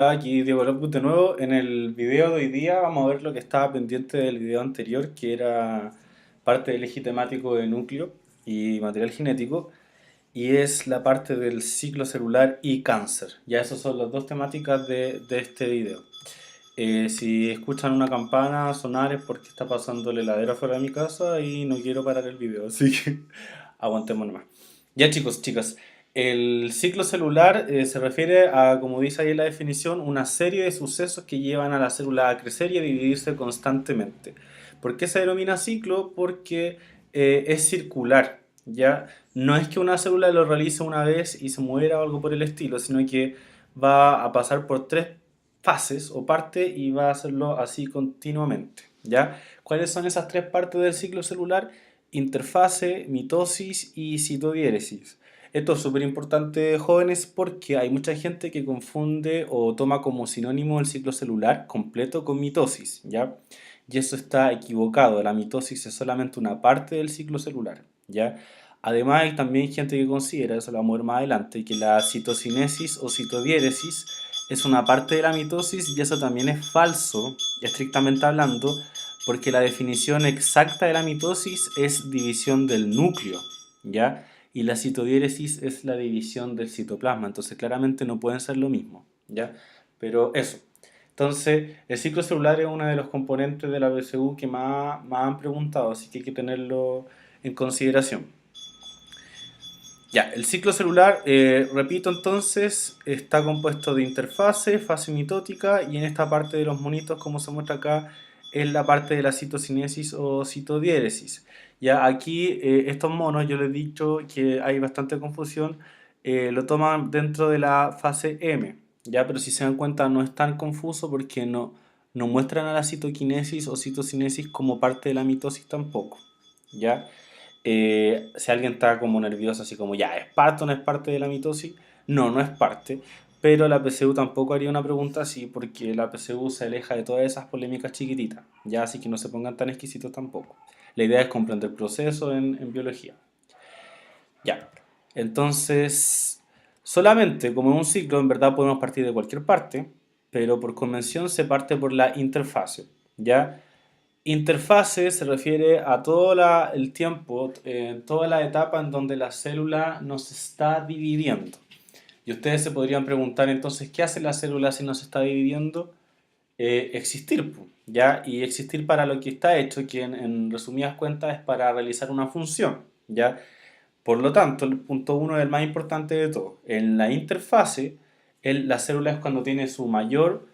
Aquí Diego López de nuevo. En el video de hoy día vamos a ver lo que estaba pendiente del video anterior, que era parte del eje temático de núcleo y material genético, y es la parte del ciclo celular y cáncer. Ya esas son las dos temáticas de este video. Si escuchan una campana sonar es porque está pasando la heladera fuera de mi casa y no quiero parar el video, así que aguantemos nomás. Ya chicos, chicas, el ciclo celular se refiere a, como dice ahí en la definición, una serie de sucesos que llevan a la célula a crecer y a dividirse constantemente. ¿Por qué se denomina ciclo? Porque es circular, ¿ya? No es que una célula lo realice una vez y se muera o algo por el estilo, sino que va a pasar por tres fases o partes y va a hacerlo así continuamente, ¿ya? ¿Cuáles son esas tres partes del ciclo celular? Interfase, mitosis y citodiéresis. Esto es súper importante, jóvenes, porque hay mucha gente que confunde o toma como sinónimo el ciclo celular completo con mitosis, ¿ya? Y eso está equivocado. La mitosis es solamente una parte del ciclo celular, ¿ya? Además, hay también gente que considera, eso lo vamos a ver más adelante, que la citocinesis o citodiéresis es una parte de la mitosis y eso también es falso, estrictamente hablando, porque la definición exacta de la mitosis es división del núcleo, ¿ya? Y la citodiéresis es la división del citoplasma, entonces claramente no pueden ser lo mismo, ¿ya? Pero eso. Entonces, el ciclo celular es uno de los componentes de la BCU que más han preguntado, así que hay que tenerlo en consideración. Ya, el ciclo celular, repito entonces, está compuesto de interfase, fase mitótica y en esta parte de los monitos, como se muestra acá, es la parte de la citocinesis o citodiéresis. Ya aquí estos monos, yo les he dicho que hay bastante confusión, lo toman dentro de la fase M, ya, pero si se dan cuenta no es tan confuso porque no muestran a la citoquinesis o citocinesis como parte de la mitosis tampoco, ya. Si alguien está como nervioso, así como, ya, ¿es parte o no es parte de la mitosis? No, no es parte. Pero la PSU tampoco haría una pregunta así, porque la PSU se aleja de todas esas polémicas chiquititas. Ya, así que no se pongan tan exquisitos tampoco. La idea es comprender el proceso en biología. Ya. Entonces, solamente como en un ciclo, en verdad podemos partir de cualquier parte, pero por convención se parte por la interfase. ¿Ya? Interfase se refiere a todo el tiempo, toda la etapa en donde la célula nos está dividiendo. Y ustedes se podrían preguntar entonces, ¿qué hace la célula si nos está dividiendo? Existir, ¿ya? Y existir para lo que está hecho, que en resumidas cuentas es para realizar una función, ¿ya? Por lo tanto, el punto uno es el más importante de todo. En la interfase, la célula es cuando tiene su mayor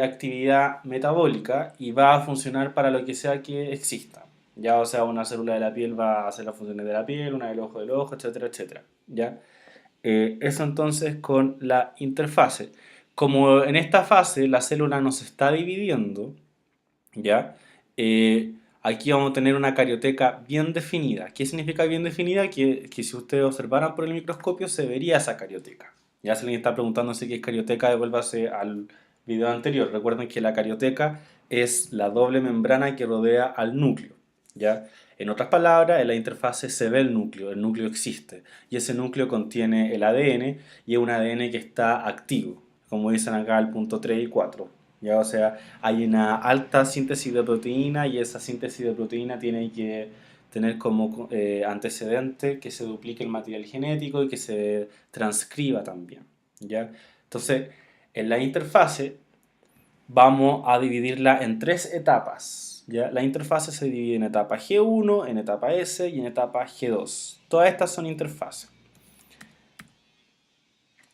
actividad metabólica y va a funcionar para lo que sea que exista. Ya, o sea, una célula de la piel va a hacer las funciones de la piel, una del ojo, etcétera, etcétera. ¿Ya? Eso entonces con la interfase. Como en esta fase la célula nos está dividiendo, ¿ya? Aquí vamos a tener una carioteca bien definida. ¿Qué significa bien definida? Que si ustedes observaran por el microscopio se vería esa carioteca. Ya si alguien está preguntándose qué es carioteca, devuélvase al video anterior. Recuerden que la carioteca es la doble membrana que rodea al núcleo, ¿ya? En otras palabras, en la interfase se ve el núcleo existe. Y ese núcleo contiene el ADN y es un ADN que está activo, como dicen acá el punto 3 y 4. ¿Ya? O sea, hay una alta síntesis de proteína y esa síntesis de proteína tiene que tener como antecedente que se duplique el material genético y que se transcriba también, ¿ya? Entonces, en la interfase vamos a dividirla en tres etapas, ¿ya? La interfase se divide en etapa G1, en etapa S y en etapa G2. Todas estas son interfaces.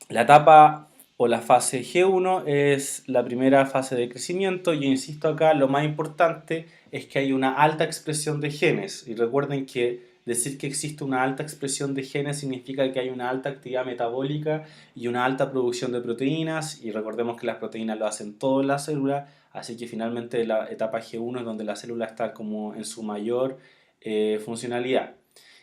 La etapa o la fase G1 es la primera fase de crecimiento. Yo insisto acá, lo más importante es que hay una alta expresión de genes. Y recuerden que decir que existe una alta expresión de genes significa que hay una alta actividad metabólica y una alta producción de proteínas. Y recordemos que las proteínas lo hacen todas las células. Así que finalmente la etapa G1 es donde la célula está como en su mayor funcionalidad.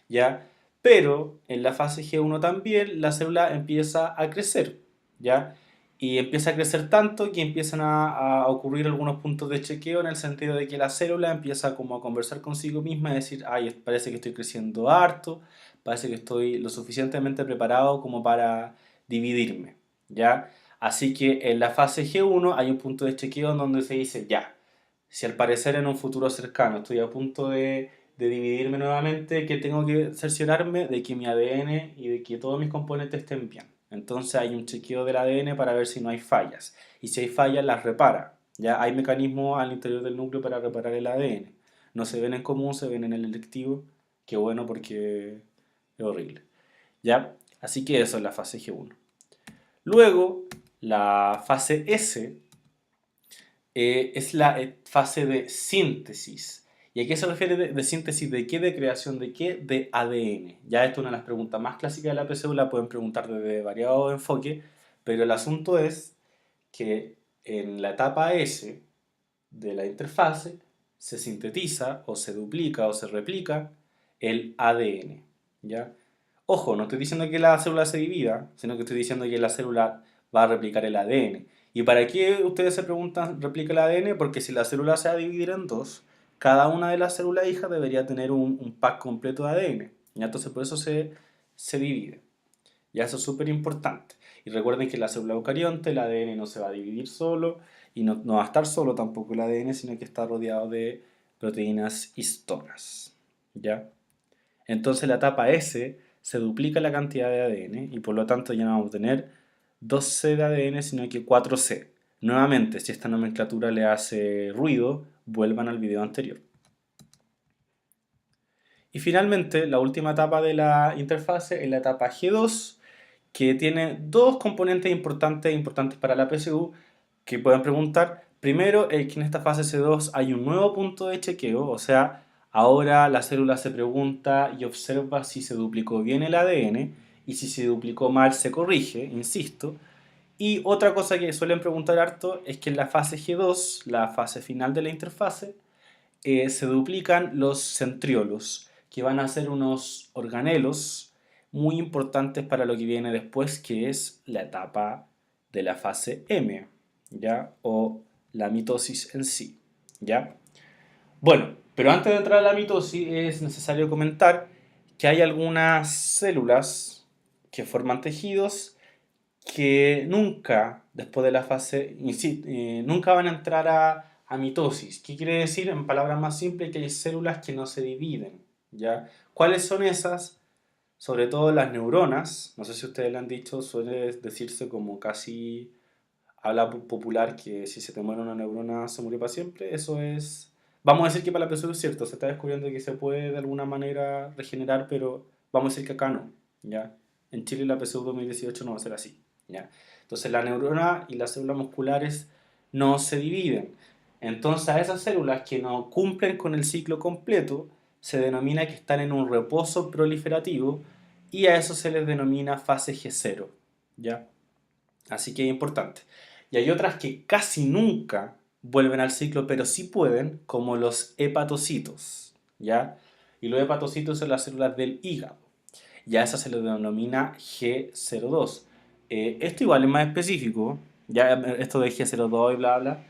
¿Ya? Pero en la fase G1 también la célula empieza a crecer, ¿ya? Y empieza a crecer tanto que empiezan a ocurrir algunos puntos de chequeo en el sentido de que la célula empieza como a conversar consigo misma y decir, ay, parece que estoy creciendo harto, parece que estoy lo suficientemente preparado como para dividirme, ¿ya? Así que en la fase G1 hay un punto de chequeo en donde se dice, ya, si al parecer en un futuro cercano estoy a punto de dividirme nuevamente, que tengo que cerciorarme de que mi ADN y de que todos mis componentes estén bien. Entonces hay un chequeo del ADN para ver si no hay fallas. Y si hay fallas, las repara. Ya hay mecanismos al interior del núcleo para reparar el ADN. No se ven en común, se ven en el electivo. Qué bueno porque es horrible. ¿Ya? Así que eso es la fase G1. Luego, la fase S es la fase de síntesis. ¿Y a qué se refiere de síntesis? ¿De qué? ¿De creación de qué? De ADN. Ya esto es una de las preguntas más clásicas de la PSU, la pueden preguntar desde variados enfoques, pero el asunto es que en la etapa S de la interfase se sintetiza o se duplica o se replica el ADN. ¿Ya? Ojo, no estoy diciendo que la célula se divida, sino que estoy diciendo que la célula va a replicar el ADN. ¿Y para qué ustedes se preguntan replica el ADN? Porque si la célula se va a dividir en dos, cada una de las células hijas debería tener un pack completo de ADN. ¿Ya? Entonces por eso se divide. Ya eso es súper importante. Y recuerden que en la célula eucarionte el ADN no se va a dividir solo y no va a estar solo tampoco el ADN, sino que está rodeado de proteínas histonas. ¿Ya? Entonces la etapa S se duplica la cantidad de ADN y por lo tanto ya no vamos a tener 2C de ADN, sino que 4C. Nuevamente, si esta nomenclatura le hace ruido, vuelvan al video anterior. Y finalmente, la última etapa de la interfase es la etapa G2, que tiene dos componentes importantes para la PSU que pueden preguntar. Primero, es que en esta fase C2 hay un nuevo punto de chequeo, o sea, ahora la célula se pregunta y observa si se duplicó bien el ADN y si se duplicó mal se corrige, insisto. Y otra cosa que suelen preguntar harto es que en la fase G2, la fase final de la interfase, se duplican los centriolos, que van a ser unos organelos muy importantes para lo que viene después, que es la etapa de la fase M, ¿ya? O la mitosis en sí, ¿ya? Bueno, pero antes de entrar a la mitosis es necesario comentar que hay algunas células que forman tejidos que nunca, después de la fase, nunca van a entrar a mitosis. ¿Qué quiere decir? En palabras más simples, que hay células que no se dividen, ¿ya? ¿Cuáles son esas? Sobre todo las neuronas, no sé si ustedes lo han dicho, suele decirse como casi habla popular que si se te muere una neurona se murió para siempre. Eso es, vamos a decir que para la persona es cierto, se está descubriendo que se puede de alguna manera regenerar, pero vamos a decir que acá no, ¿ya? En Chile la PSU 2018 no va a ser así, ¿ya? Entonces la neurona y las células musculares no se dividen. Entonces a esas células que no cumplen con el ciclo completo se denomina que están en un reposo proliferativo y a eso se les denomina fase G0, ¿ya? Así que es importante. Y hay otras que casi nunca vuelven al ciclo, pero sí pueden, como los hepatocitos, ¿ya? Y los hepatocitos son las células del hígado. Ya esa se le denomina G02. Esto igual es más específico, ya esto de G02 y bla bla,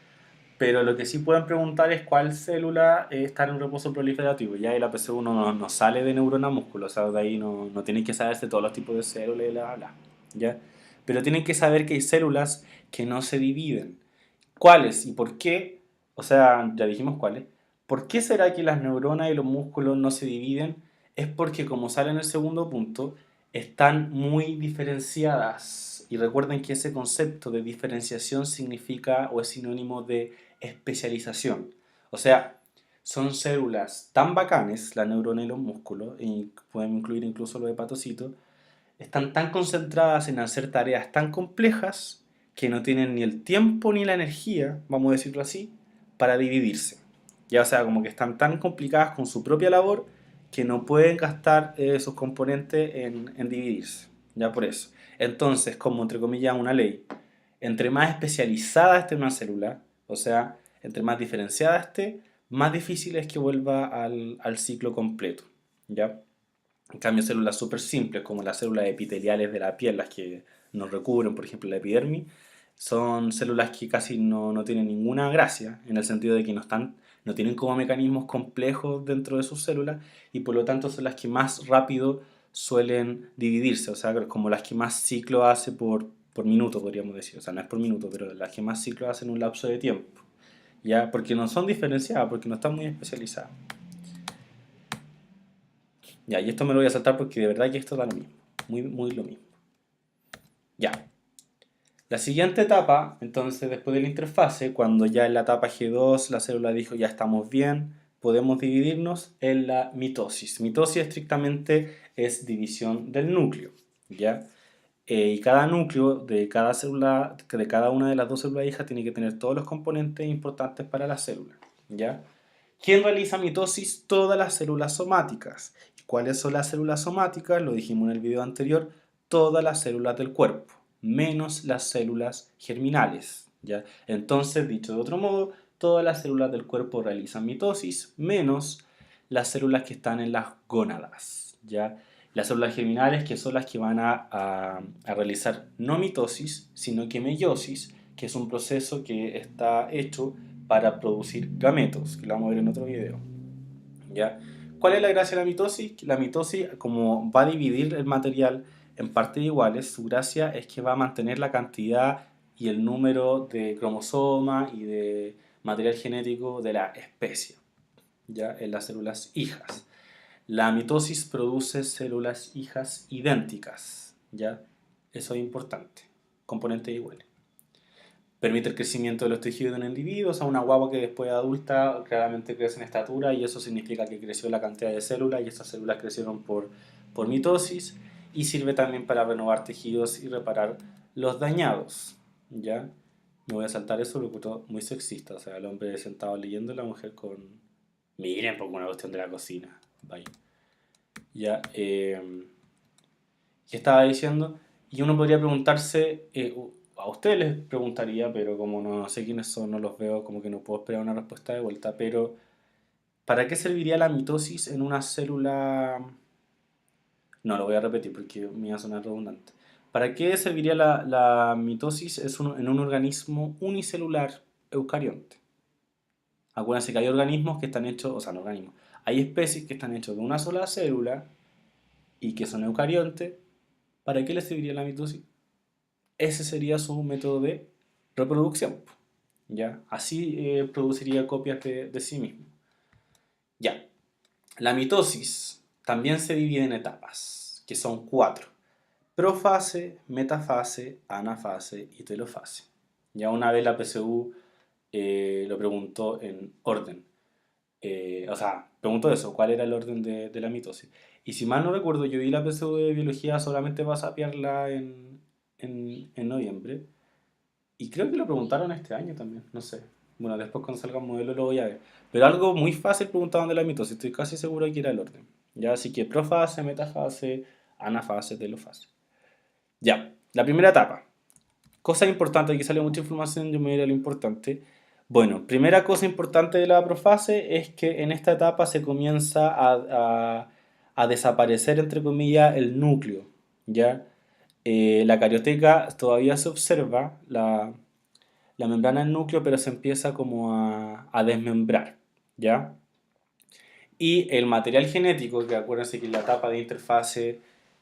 pero lo que sí pueden preguntar es cuál célula está en un reposo proliferativo. Ya el APC1 no sale de neurona músculo, o sea, de ahí no tienen que saberse todos los tipos de células y bla bla, bla, ¿ya? Pero tienen que saber que hay células que no se dividen. ¿Cuáles y por qué? O sea, ya dijimos cuáles. ¿Por qué será que las neuronas y los músculos no se dividen? Es porque, como sale en el segundo punto, están muy diferenciadas. Y recuerden que ese concepto de diferenciación significa o es sinónimo de especialización. O sea, son células tan bacanes, la neurona y los músculos, y pueden incluir incluso los hepatocitos, están tan concentradas en hacer tareas tan complejas que no tienen ni el tiempo ni la energía, vamos a decirlo así, para dividirse. Ya, o sea, como que están tan complicadas con su propia labor que no pueden gastar sus componentes en dividirse. Ya por eso. Entonces, como entre comillas una ley, entre más especializada esté una célula, o sea, entre más diferenciada esté, más difícil es que vuelva al ciclo completo. ¿Ya? En cambio, células súper simples, como las células epiteliales de la piel, las que nos recubren, por ejemplo, la epidermis, son células que casi no tienen ninguna gracia, en el sentido de que no tienen como mecanismos complejos dentro de sus células, y por lo tanto son las que más rápido suelen dividirse, o sea, como las que más ciclo hace por minuto podríamos decir, o sea, no es por minuto, pero las que más ciclos hacen en un lapso de tiempo, ¿ya? Porque no son diferenciadas, porque no están muy especializadas. Ya, y esto me lo voy a saltar porque de verdad que esto da lo mismo, muy, muy lo mismo. Ya. La siguiente etapa, entonces, después de la interfase, cuando ya en la etapa G2 la célula dijo ya estamos bien, podemos dividirnos en la mitosis. Mitosis estrictamente es división del núcleo, ¿ya? Y cada núcleo de cada célula, de cada una de las dos células hijas, tiene que tener todos los componentes importantes para la célula, ¿ya? ¿Quién realiza mitosis? Todas las células somáticas. ¿Cuáles son las células somáticas? Lo dijimos en el video anterior, todas las células del cuerpo, menos las células germinales, ¿ya? Entonces, dicho de otro modo, todas las células del cuerpo realizan mitosis, menos las células que están en las gónadas, ¿ya? Las células germinales, que son las que van a realizar no mitosis, sino que meiosis, que es un proceso que está hecho para producir gametos, que lo vamos a ver en otro video, ¿ya? ¿Cuál es la gracia de la mitosis? La mitosis, como va a dividir el material en partes iguales, su gracia es que va a mantener la cantidad y el número de cromosomas y de material genético de la especie, ¿ya? En las células hijas. La mitosis produce células hijas idénticas, ¿ya? Eso es importante. Componentes iguales. Permite el crecimiento de los tejidos de un individuo, o sea, una guagua que después de adulta claramente crece en estatura y eso significa que creció la cantidad de células y esas células crecieron por mitosis y sirve también para renovar tejidos y reparar los dañados, ¿ya? Me voy a saltar eso porque es muy sexista, o sea, el hombre sentado leyendo y la mujer con... Miren, porque una cuestión de la cocina, vaya. Ya, ¿qué estaba diciendo? Y uno podría preguntarse, a ustedes les preguntaría, pero como no sé quiénes son, no los veo, como que no puedo esperar una respuesta de vuelta, pero ¿para qué serviría la mitosis en una célula? No, lo voy a repetir porque me iba a sonar redundante. ¿Para qué serviría la mitosis en un organismo unicelular eucarionte? Acuérdense que hay organismos que están hechos, o sea, no organismos, hay especies que están hechos de una sola célula y que son eucariontes. ¿Para qué les serviría la mitosis? Ese sería su método de reproducción, ¿ya? Así produciría copias de sí mismo. Ya, la mitosis también se divide en etapas, que son cuatro. Profase, metafase, anafase y telofase. Ya una vez la PSU lo preguntó en orden. O sea, preguntó eso, ¿cuál era el orden de la mitosis? Y si mal no recuerdo, yo di la PSU de biología solamente para sapearla en noviembre. Y creo que lo preguntaron este año también, no sé. Bueno, después cuando salga el modelo lo voy a ver. Pero algo muy fácil preguntaban de la mitosis, estoy casi seguro que era el orden. Ya, así que profase, metafase, anafase, telofase. Ya, la primera etapa. Cosa importante, aquí sale mucha información, yo me iré a lo importante. Bueno, primera cosa importante de la profase es que en esta etapa se comienza a desaparecer, entre comillas, el núcleo, ¿ya? La carioteca todavía se observa, la membrana del núcleo, pero se empieza como a desmembrar, ¿ya? Y el material genético, que acuérdense que la etapa de interfase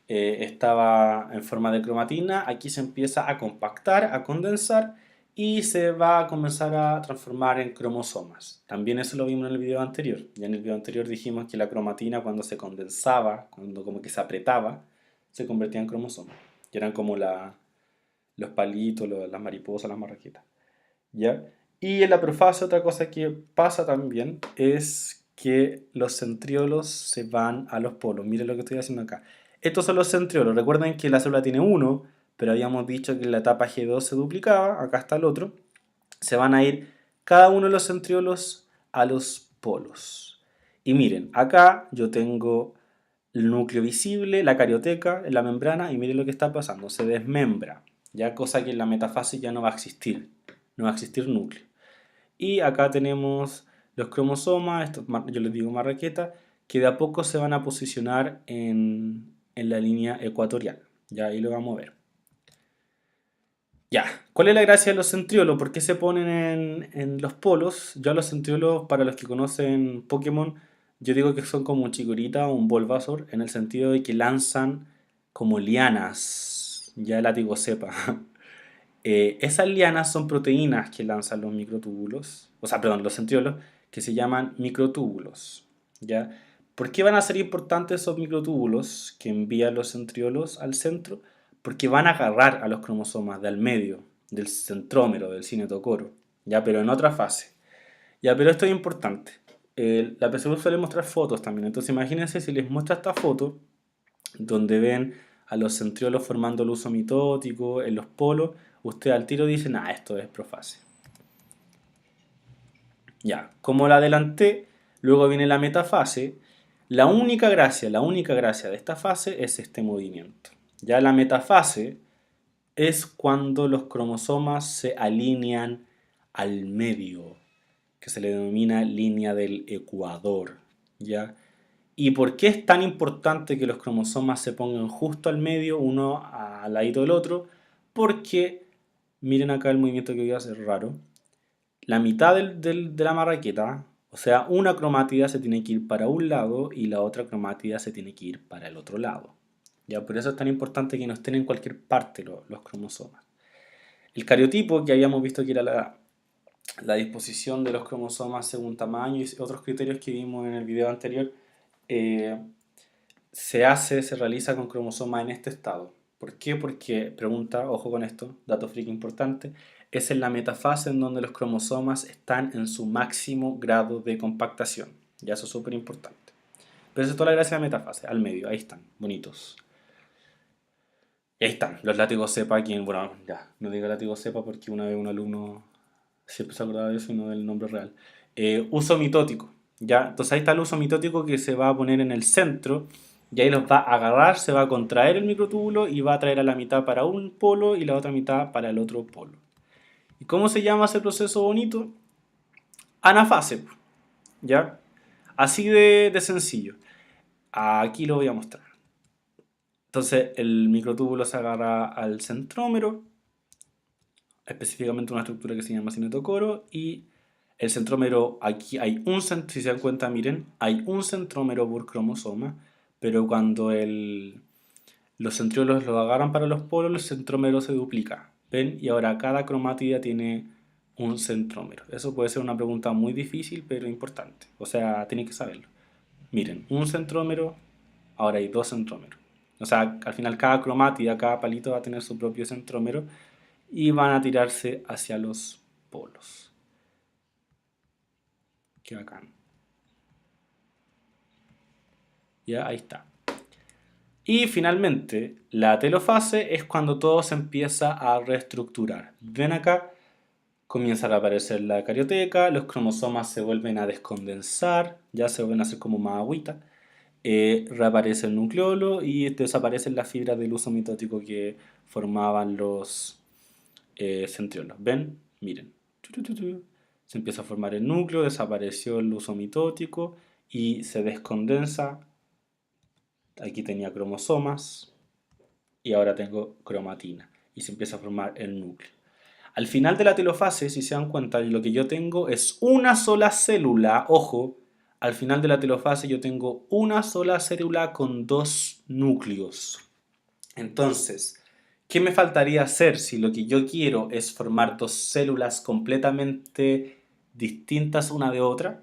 estaba en forma de cromatina, aquí se empieza a compactar, a condensar y se va a comenzar a transformar en cromosomas. También eso lo vimos en el video anterior. Ya en el video anterior dijimos que la cromatina cuando se condensaba, cuando como que se apretaba, se convertía en cromosomas. Y eran como los palitos, las mariposas, las marraquitas. ¿Ya? Y en la profase otra cosa que pasa también es que los centriolos se van a los polos. Miren lo que estoy haciendo acá. Estos son los centriolos. Recuerden que la célula tiene uno, pero habíamos dicho que en la etapa G2 se duplicaba. Acá está el otro. Se van a ir cada uno de los centriolos a los polos. Y miren, acá yo tengo el núcleo visible, la carioteca, en la membrana, y miren lo que está pasando. Se desmembra. Ya cosa que en la metafase ya no va a existir. No va a existir núcleo. Y acá tenemos los cromosomas, yo les digo marraqueta, que de a poco se van a posicionar en la línea ecuatorial. Ya ahí lo vamos a ver. Ya, ¿cuál es la gracia de los centriolos? ¿Por qué se ponen en los polos? Yo a los centriolos, para los que conocen Pokémon, yo digo que son como un Chikorita o un Bulbasaur, en el sentido de que lanzan como lianas. Ya el látigo sepa. Esas lianas son proteínas que lanzan los microtúbulos, o sea, perdón, los centriolos, que se llaman microtúbulos, ¿ya? ¿Por qué van a ser importantes esos microtúbulos que envían los centriolos al centro? Porque van a agarrar a los cromosomas del medio, del centrómero, del cinetocoro, ¿ya? Pero en otra fase. Ya, pero esto es importante. La PSU suele mostrar fotos también, entonces imagínense si les muestra esta foto, donde ven a los centriolos formando el uso mitótico en los polos, usted al tiro dice, ah, esto es profase. Ya, como la adelanté, luego viene la metafase. La única gracia de esta fase es este movimiento. Ya la metafase es cuando los cromosomas se alinean al medio, que se le denomina línea del ecuador. ¿Ya? ¿Y por qué es tan importante que los cromosomas se pongan justo al medio, uno al ladito del otro? Porque, miren acá el movimiento que voy a hacer raro, la mitad de la marraqueta, o sea, una cromátida se tiene que ir para un lado y la otra cromátida se tiene que ir para el otro lado. ¿Ya? Por eso es tan importante que no estén en cualquier parte los cromosomas. El cariotipo, que habíamos visto que era la disposición de los cromosomas según tamaño y otros criterios que vimos en el video anterior, eh, se realiza con cromosomas en este estado. ¿Por qué? Porque, pregunta, ojo con esto, dato freak importante, es en la metafase en donde los cromosomas están en su máximo grado de compactación. Ya eso es súper importante. Pero eso es toda la gracia de la metafase, al medio, ahí están, bonitos. Y ahí están, los látigos cepa, quien, bueno, ya, no digo látigos cepa porque una vez un alumno siempre se acordaba de eso y no del nombre real. Uso mitótico, ¿ya? Entonces ahí está el uso mitótico que se va a poner en el centro y ahí los va a agarrar, se va a contraer el microtúbulo y va a traer a la mitad para un polo y la otra mitad para el otro polo. ¿Y cómo se llama ese proceso bonito? Anafase, ¿ya? Así de sencillo. Aquí lo voy a mostrar. Entonces el microtúbulo se agarra al centrómero, específicamente una estructura que se llama cinetocoro, y el centrómero, aquí hay un centrómero, si se dan cuenta, miren, hay un centrómero por cromosoma, pero cuando los centriolos lo agarran para los polos, el centrómero se duplica. ¿Ven? Y ahora cada cromátida tiene un centrómero. Eso puede ser una pregunta muy difícil, pero importante. O sea, tienen que saberlo. Miren, un centrómero, ahora hay dos centrómeros. O sea, al final cada cromátida, cada palito va a tener su propio centrómero y van a tirarse hacia los polos. Qué bacán. Ya, ahí está. Y finalmente, la telofase es cuando todo se empieza a reestructurar. Ven acá, comienza a aparecer la carioteca, los cromosomas se vuelven a descondensar, ya se vuelven a hacer como más agüita. Reaparece el nucleolo y desaparecen las fibras del uso mitótico que formaban los centriolos. ¿Ven? Miren. Se empieza a formar el núcleo, desapareció el uso mitótico y se descondensa. Aquí tenía cromosomas y ahora tengo cromatina y se empieza a formar el núcleo. Al final de la telofase, si se dan cuenta, lo que yo tengo es una sola célula. Ojo, al final de la telofase yo tengo una sola célula con dos núcleos. Entonces, ¿qué me faltaría hacer si lo que yo quiero es formar dos células completamente distintas una de otra?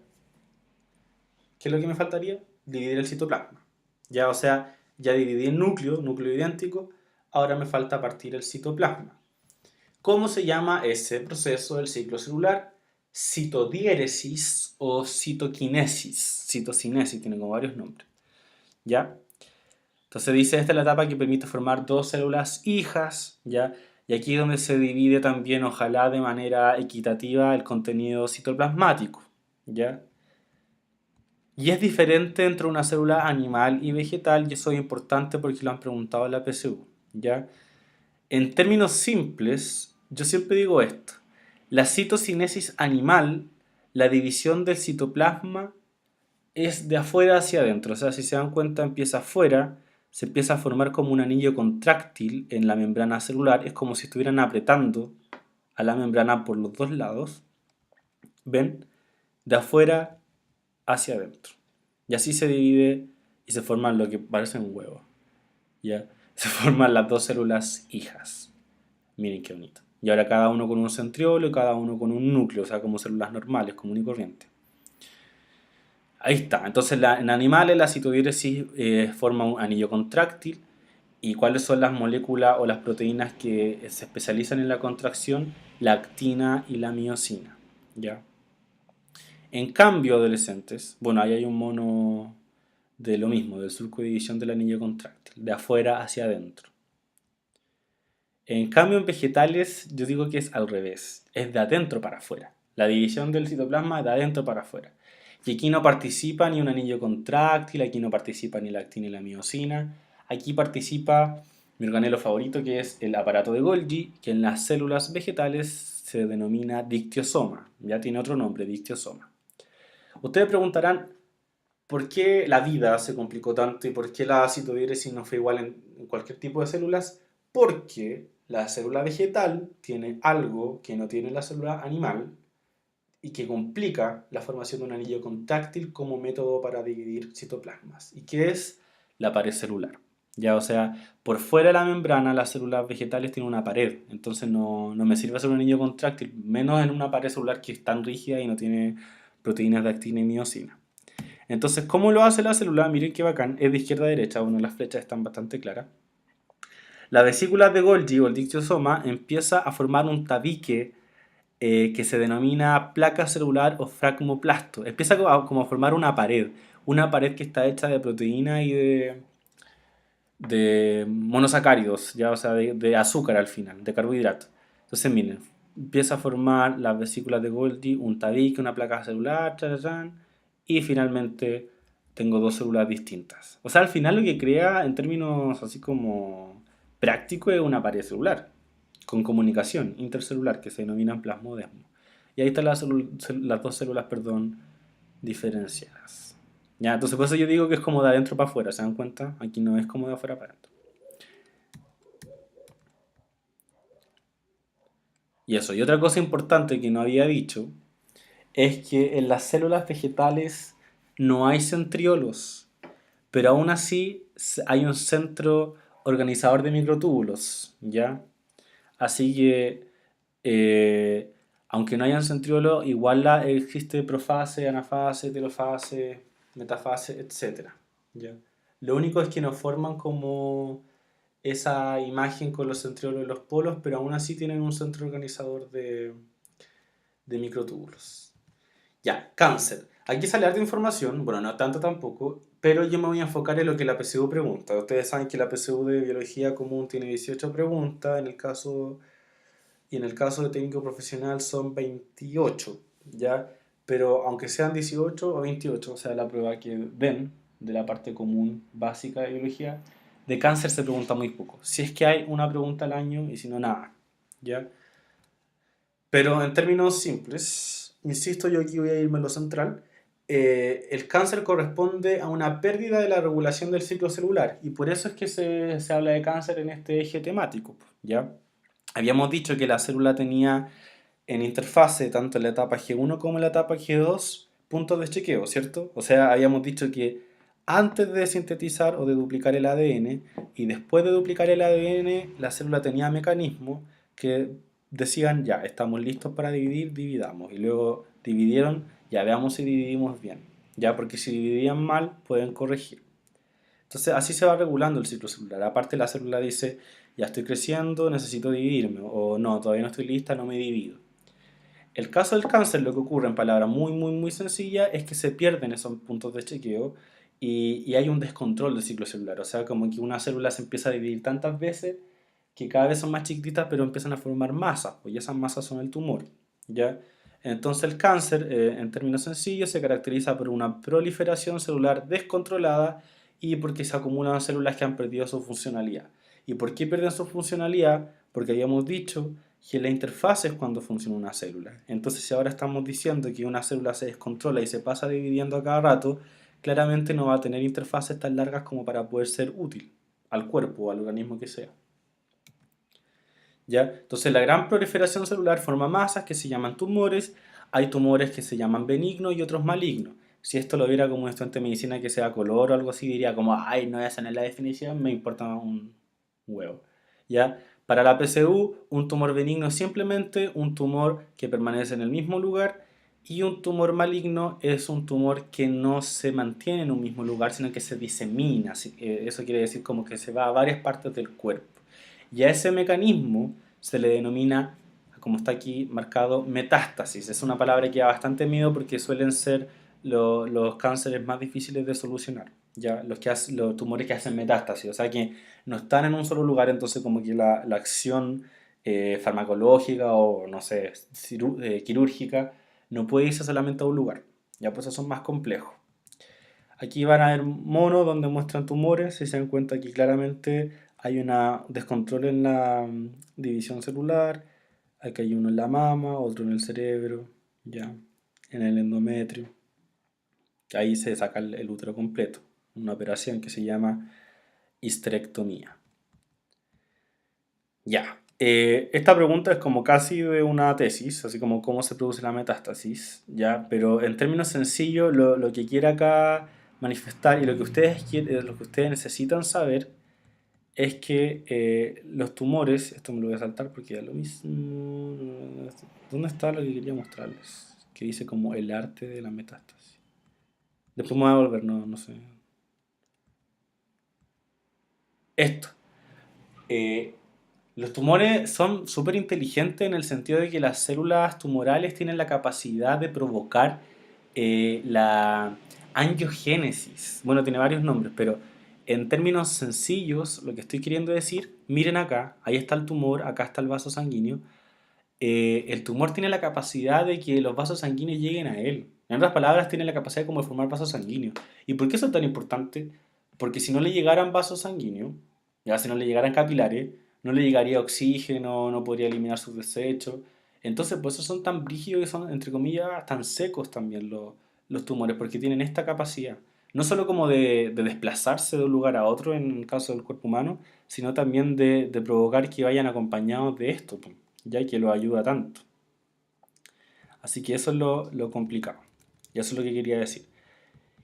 ¿Qué es lo que me faltaría? Dividir el citoplasma. Ya, o sea, ya dividí el núcleo, núcleo idéntico, ahora me falta partir el citoplasma. ¿Cómo se llama ese proceso del ciclo celular? Citodiéresis o citoquinesis. Citocinesis, tiene como varios nombres. ¿Ya? Entonces dice, esta es la etapa que permite formar dos células hijas, ¿ya? Y aquí es donde se divide también, ojalá de manera equitativa, el contenido citoplasmático, ¿ya? Y es diferente entre una célula animal y vegetal, y eso es importante porque lo han preguntado en la PSU, ¿ya? En términos simples, yo siempre digo esto. La citocinesis animal, la división del citoplasma, es de afuera hacia adentro. O sea, si se dan cuenta, empieza afuera, se empieza a formar como un anillo contráctil en la membrana celular. Es como si estuvieran apretando a la membrana por los dos lados. ¿Ven? De afuera hacia adentro. Y así se divide y se forman lo que parecen huevos. ¿Ya? Se forman las dos células hijas. Miren qué bonito. Y ahora cada uno con un centriolo y cada uno con un núcleo, o sea, como células normales, común y corriente. Ahí está. Entonces, en animales la citodiéresis forma un anillo contráctil. ¿Y cuáles son las moléculas o las proteínas que se especializan en la contracción? La actina y la miosina. ¿Ya? En cambio, adolescentes, bueno, ahí hay un mono de lo mismo, del surco de división del anillo contráctil, de afuera hacia adentro. En cambio, en vegetales, yo digo que es al revés, es de adentro para afuera. La división del citoplasma es de adentro para afuera. Y aquí no participa ni un anillo contráctil, aquí no participa ni la actina ni la miosina. Aquí participa mi organelo favorito, que es el aparato de Golgi, que en las células vegetales se denomina dictiosoma. Ya tiene otro nombre, dictiosoma. Ustedes preguntarán, ¿por qué la vida se complicó tanto y por qué la citodiéresis no fue igual en cualquier tipo de células? Porque la célula vegetal tiene algo que no tiene la célula animal y que complica la formación de un anillo contráctil como método para dividir citoplasmas. ¿Y qué es? La pared celular. Ya, o sea, por fuera de la membrana las células vegetales tienen una pared, entonces no me sirve hacer un anillo contráctil, menos en una pared celular que es tan rígida y no tiene proteínas de actina y miosina. Entonces, ¿cómo lo hace la célula? Miren qué bacán, es de izquierda a derecha, bueno, las flechas están bastante claras. La vesícula de Golgi o el dictiosoma empieza a formar un tabique que se denomina placa celular o fragmoplasto. Empieza como a formar una pared que está hecha de proteína y de monosacáridos, ya, o sea, de azúcar al final, de carbohidratos. Entonces, miren, empieza a formar las vesículas de Golgi, un tabique, una placa celular, y finalmente tengo dos células distintas. O sea, al final lo que crea en términos así como prácticos es una pared celular con comunicación intercelular que se denominan plasmodesmo. Y ahí están las dos células, perdón, diferenciadas. Ya, entonces por eso yo digo que es como de adentro para afuera, ¿se dan cuenta? Aquí no es como de afuera para adentro. Y eso, y otra cosa importante que no había dicho es que en las células vegetales no hay centriolos, pero aún así hay un centro organizador de microtúbulos, ¿ya? Así que, aunque no hayan centriolos, igual existe profase, anafase, telofase, metafase, etcétera, ¿ya? Lo único es que no forman como esa imagen con los centriolos y los polos, pero aún así tienen un centro organizador de microtúbulos. Ya, cáncer. Aquí sale harta información, bueno, no tanto tampoco, pero yo me voy a enfocar en lo que la PSU pregunta. Ustedes saben que la PSU de biología común tiene 18 preguntas, y en el caso de técnico profesional son 28, ¿ya? Pero aunque sean 18 o 28, o sea, la prueba que ven de la parte común básica de biología, de cáncer se pregunta muy poco. Si es que hay una pregunta al año y si no, nada, ¿ya? Pero en términos simples, insisto, yo aquí voy a irme a lo central, el cáncer corresponde a una pérdida de la regulación del ciclo celular y por eso es que se habla de cáncer en este eje temático, ¿ya? Habíamos dicho que la célula tenía en interfase, tanto en la etapa G1 como en la etapa G2, puntos de chequeo, ¿cierto? O sea, habíamos dicho que antes de sintetizar o de duplicar el ADN y después de duplicar el ADN, la célula tenía mecanismos que decían, ya, estamos listos para dividir, dividamos. Y luego dividieron, ya veamos si dividimos bien. Ya, porque si dividían mal, pueden corregir. Entonces, así se va regulando el ciclo celular. Aparte, la célula dice, ya estoy creciendo, necesito dividirme. O no, todavía no estoy lista, no me divido. El caso del cáncer, lo que ocurre en palabras muy sencillas, es que se pierden esos puntos de chequeo y hay un descontrol del ciclo celular. O sea, como que una célula se empieza a dividir tantas veces que cada vez son más chiquititas, pero empiezan a formar masas, pues, y esas masas son el tumor, ¿ya? Entonces el cáncer, en términos sencillos, se caracteriza por una proliferación celular descontrolada y porque se acumulan células que han perdido su funcionalidad. ¿Y por qué pierden su funcionalidad? Porque habíamos dicho que la interfaz es cuando funciona una célula. Entonces, si ahora estamos diciendo que una célula se descontrola y se pasa dividiendo a cada rato, claramente no va a tener interfaces tan largas como para poder ser útil al cuerpo o al organismo que sea. ¿Ya? Entonces, la gran proliferación celular forma masas que se llaman tumores. Hay tumores que se llaman benignos y otros malignos. Si esto lo viera como un estudiante de medicina que sea color o algo así, diría como, ay, no, esa no es la definición, me importa un huevo. ¿Ya? Para la PCU, un tumor benigno es simplemente un tumor que permanece en el mismo lugar y un tumor maligno es un tumor que no se mantiene en un mismo lugar, sino que se disemina. Eso quiere decir como que se va a varias partes del cuerpo. Y a ese mecanismo se le denomina, como está aquí marcado, metástasis. Es una palabra que da bastante miedo porque suelen ser los cánceres más difíciles de solucionar, ya los tumores que hacen metástasis, o sea que no están en un solo lugar, entonces como que la acción farmacológica o no sé, quirúrgica no puede irse solamente a un lugar, ya pues esos son más complejos. Aquí van a ver monos donde muestran tumores, si se dan cuenta aquí claramente hay un descontrol en la división celular, aquí hay uno en la mama, otro en el cerebro, ya, en el endometrio. Ahí se saca el útero completo, una operación que se llama histerectomía. Ya, esta pregunta es como casi de una tesis, así como cómo se produce la metástasis, ya, pero en términos sencillos lo que quiere acá manifestar y lo que lo que ustedes necesitan saber es que los tumores, esto me lo voy a saltar porque ya lo mismo, ¿dónde está lo que quería mostrarles? Que dice como el arte de la metástasis. Después me voy a volver, no sé. Esto. Eh, los tumores son súper inteligentes en el sentido de que las células tumorales tienen la capacidad de provocar la angiogénesis. Bueno, tiene varios nombres, pero en términos sencillos, lo que estoy queriendo decir, miren acá, ahí está el tumor, acá está el vaso sanguíneo. El tumor tiene la capacidad de que los vasos sanguíneos lleguen a él. En otras palabras, tiene la capacidad como de formar vasos sanguíneos. ¿Y por qué eso es tan importante? Porque si no le llegaran vasos sanguíneos, ya si no le llegaran capilares, no le llegaría oxígeno, no podría eliminar sus desechos. Entonces, por eso son tan brígidos y son, entre comillas, tan secos también los tumores, porque tienen esta capacidad. No solo como de desplazarse de un lugar a otro en el caso del cuerpo humano, sino también de provocar que vayan acompañados de esto, po, ya que lo ayuda tanto. Así que eso es lo complicado. Y eso es lo que quería decir.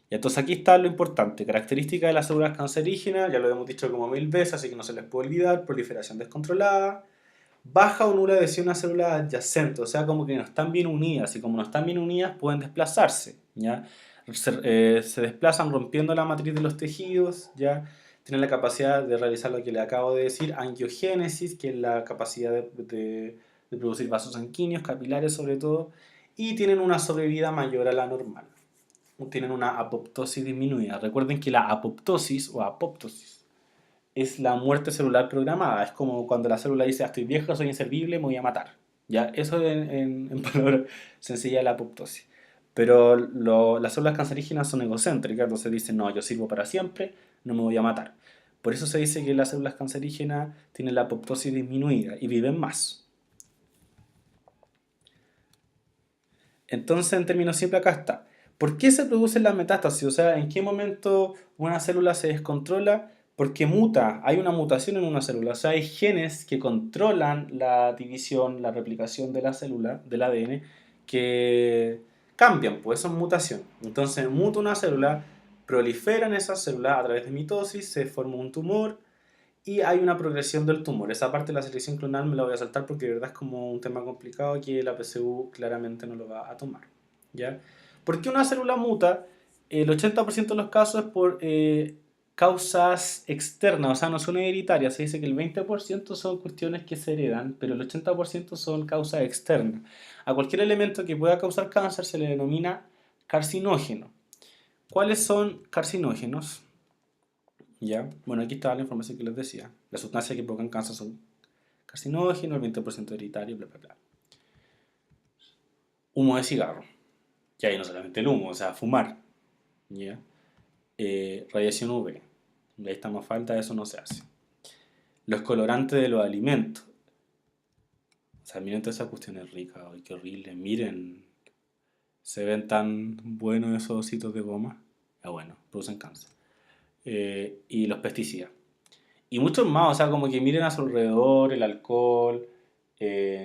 Y entonces aquí está lo importante. Características de las células cancerígenas, ya lo hemos dicho como 1000 veces, así que no se les puede olvidar. Proliferación descontrolada. Baja o nula adhesión a células adyacentes, o sea, como que no están bien unidas. Y como no están bien unidas, pueden desplazarse. ¿Ya? Se desplazan rompiendo la matriz de los tejidos. ¿Ya? Tienen la capacidad de realizar lo que le acabo de decir, angiogénesis, que es la capacidad de producir vasos sanguíneos, capilares sobre todo, y tienen una sobrevida mayor a la normal. Tienen una apoptosis disminuida. Recuerden que la apoptosis o apoptosis es la muerte celular programada. Es como cuando la célula dice, ah, estoy vieja, soy inservible, me voy a matar. ¿Ya? Eso en palabras sencillas es la apoptosis. Pero las células cancerígenas son egocéntricas, entonces dicen, no, yo sirvo para siempre, no me voy a matar. Por eso se dice que las células cancerígenas tienen la apoptosis disminuida y viven más. Entonces, en términos simples, acá está. ¿Por qué se producen las metástasis? O sea, ¿en qué momento una célula se descontrola? Porque muta, hay una mutación en una célula. O sea, hay genes que controlan la división, la replicación de la célula, del ADN, que cambian, pues son mutación. Entonces, muta una célula, proliferan esas células a través de mitosis, se forma un tumor y hay una progresión del tumor. Esa parte de la selección clonal me la voy a saltar porque de verdad es como un tema complicado que la PSU claramente no lo va a tomar. ¿Ya? ¿Por qué una célula muta? El 80% de los casos es por causas externas, o sea, no son hereditarias. Se dice que el 20% son cuestiones que se heredan, pero el 80% son causas externas. A cualquier elemento que pueda causar cáncer se le denomina carcinógeno. ¿Cuáles son carcinógenos? ¿Ya? Bueno, aquí está la información que les decía. Las sustancias que provocan cáncer son carcinógenos, el 20% hereditario, bla, bla, bla. Humo de cigarro. Y ahí no solamente el humo, o sea, fumar. ¿Ya? Radiación UV. Ahí está más falta, eso no se hace. Los colorantes de los alimentos. O sea, miren todas esas cuestiones ricas. Ay, qué horrible. Miren, se ven tan buenos esos ositos de goma. Ah, bueno, producen cáncer. Y los pesticidas. Y muchos más, o sea, como que miren a su alrededor, el alcohol,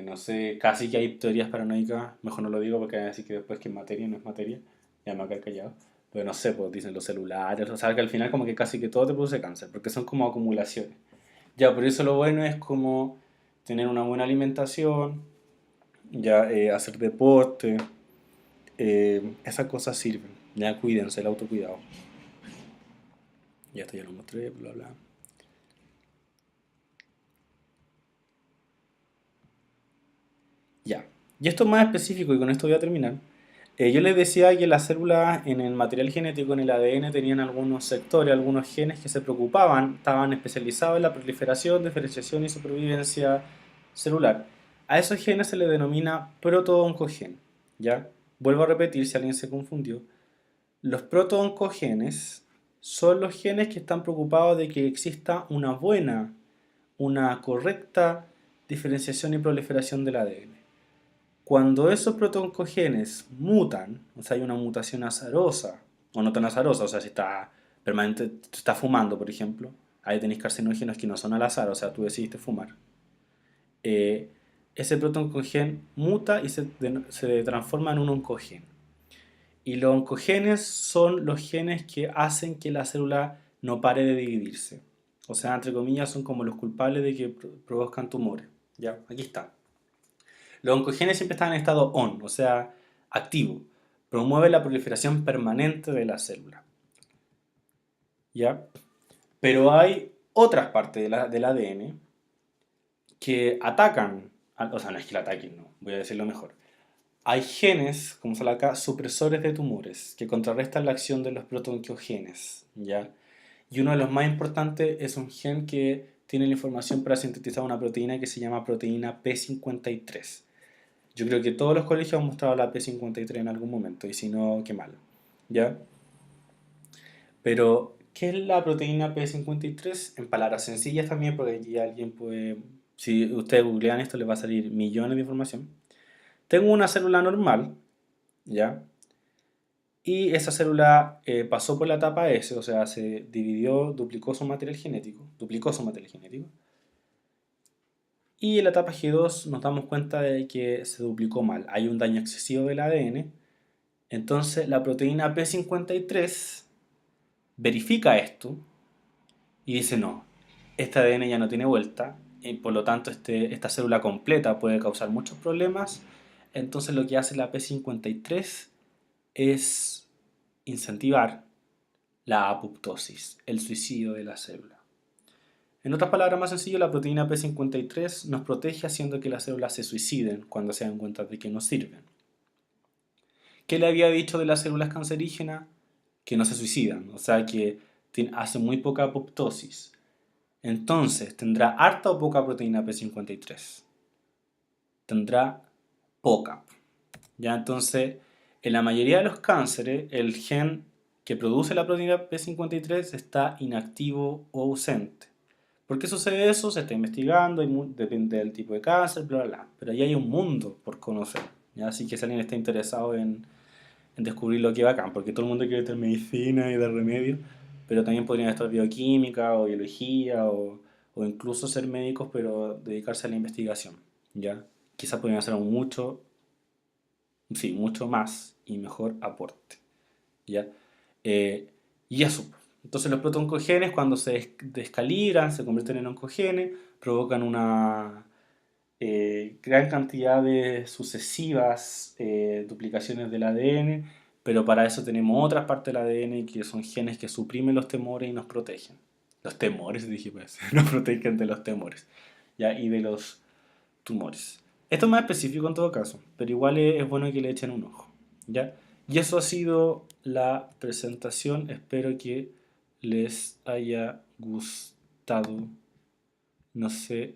no sé, casi que hay teorías paranoicas, mejor no lo digo porque van a decir que después que es materia no es materia, ya me voy a quedar callado. Pero no sé, pues dicen los celulares, o sea, que al final como que casi que todo te produce cáncer, porque son como acumulaciones. Ya, por eso lo bueno es como tener una buena alimentación, ya hacer deporte, esas cosas sirven. Ya cuídense, el autocuidado. Ya esto ya lo mostré, bla bla. Ya. Y esto es más específico y con esto voy a terminar. Yo les decía que las células en el material genético, en el ADN, tenían algunos sectores, algunos genes que se preocupaban, estaban especializados en la proliferación, diferenciación y supervivencia celular. A esos genes se les denomina protooncogen. ¿Ya? Vuelvo a repetir si alguien se confundió. Los protooncogenes son los genes que están preocupados de que exista una buena, una correcta diferenciación y proliferación del ADN. Cuando esos protooncogenes mutan, o sea, hay una mutación azarosa, o no tan azarosa, o sea, si está permanente, está fumando, por ejemplo, ahí tenéis carcinógenos que no son al azar, o sea, tú decidiste fumar. Eh, Ese protooncogen muta y se transforma en un oncogen. Y los oncogenes son los genes que hacen que la célula no pare de dividirse. O sea, entre comillas, son como los culpables de que produzcan tumores. Ya, aquí está. Los oncogenes siempre están en estado on, o sea, activo. Promueve la proliferación permanente de la célula. ¿Ya? Pero hay otras partes del ADN que atacan, o sea, no es que la ataquen, no, voy a decirlo mejor. Hay genes, como sale acá, supresores de tumores, que contrarrestan la acción de los protooncogenes, ¿ya? Y uno de los más importantes es un gen que tiene la información para sintetizar una proteína que se llama proteína P53. Yo creo que todos los colegios han mostrado la P53 en algún momento, y si no, qué mal, ¿ya? Pero, ¿qué es la proteína P53? En palabras sencillas también, porque aquí alguien puede, si ustedes googlean esto, les va a salir millones de información. Tengo una célula normal, ¿ya? Y esa célula pasó por la etapa S, o sea, se dividió, duplicó su material genético, y en la etapa G2 nos damos cuenta de que se duplicó mal. Hay un daño excesivo del ADN. Entonces la proteína P53 verifica esto y dice no, este ADN ya no tiene vuelta y por lo tanto esta célula completa puede causar muchos problemas. Entonces lo que hace la P53 es incentivar la apoptosis, el suicidio de la célula. En otras palabras más sencillo, la proteína P53 nos protege haciendo que las células se suiciden cuando se dan cuenta de que no sirven. ¿Qué le había dicho de las células cancerígenas? Que no se suicidan, o sea que hacen muy poca apoptosis. Entonces, ¿tendrá harta o poca proteína P53? Tendrá poca. Ya entonces, en la mayoría de los cánceres, el gen que produce la proteína P53 está inactivo o ausente. ¿Por qué sucede eso? Se está investigando, depende del tipo de cáncer, bla, bla, bla. Pero ahí hay un mundo por conocer. ¿Ya? Así que si alguien está interesado en descubrir lo que va acá, porque todo el mundo quiere estar medicina y dar remedio, pero también podrían estar bioquímica o biología o incluso ser médicos, pero dedicarse a la investigación, ¿ya? Quizás podrían hacer un mucho, sí, mucho más y mejor aporte, ¿ya? Y eso. Entonces los protooncogenes cuando se descalibran, se convierten en oncogenes, provocan una gran cantidad de sucesivas duplicaciones del ADN, pero para eso tenemos otras partes del ADN que son genes que suprimen los temores y nos protegen. Los temores, dije pues, nos protegen de los temores, ¿ya? Y de los tumores. Esto es más específico en todo caso, pero igual es bueno que le echen un ojo, ¿ya? Y eso ha sido la presentación, espero que les haya gustado. No sé.